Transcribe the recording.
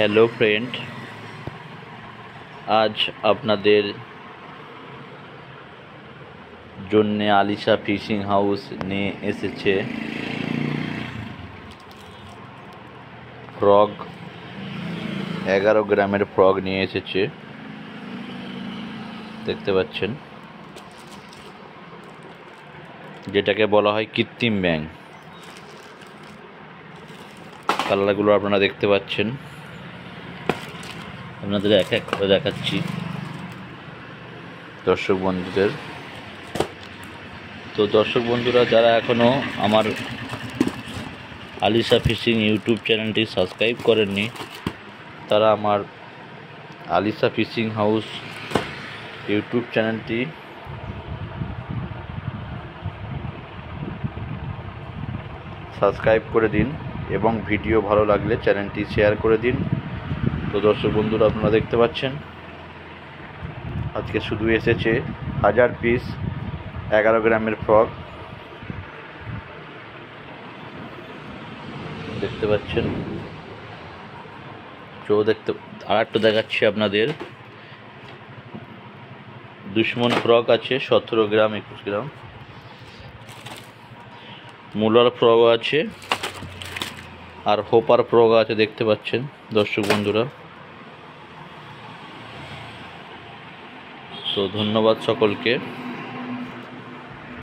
Hello friend, আজ আপনাদের জন্য আলিশা ফিশিং হাউস নিয়ে এসেছে ফ্রগ। 11 গ্রামের ফ্রগ নিয়ে এসেছে, দেখতে পাচ্ছেন, যেটাকে বলা হয় কৃত্রিম ব্যাঙ। কালারগুলো আপনারা দেখতে পাচ্ছেন, আপনাদের এক এক করে দেখাচ্ছি দর্শক বন্ধুদের। তো দর্শক বন্ধুরা, যারা এখনও আমার আলিশা ফিশিং ইউটিউব চ্যানেলটি সাবস্ক্রাইব করেননি, তারা আমার আলিশা ফিশিং হাউস ইউটিউব চ্যানেলটি সাবস্ক্রাইব করে দিন এবং ভিডিও ভালো লাগলে চ্যানেলটি শেয়ার করে দিন। তো দর্শক বন্ধুরা, আপনারা দেখতে পাচ্ছেন আজকে শুধু এসেছে 1000 পিস 11 গ্রামের ফ্রগ, দেখতে পাচ্ছেন। আরেকটা দেখাচ্ছি আপনাদের। দুশ্মন ফ্রগ আছে 17 গ্রাম 21 গ্রাম, মুলার ফ্রগ আছে, আর হোপার ফ্রগ আছে, দেখতে পাচ্ছেন দর্শক বন্ধুরা। তো ধন্যবাদ সকলকে।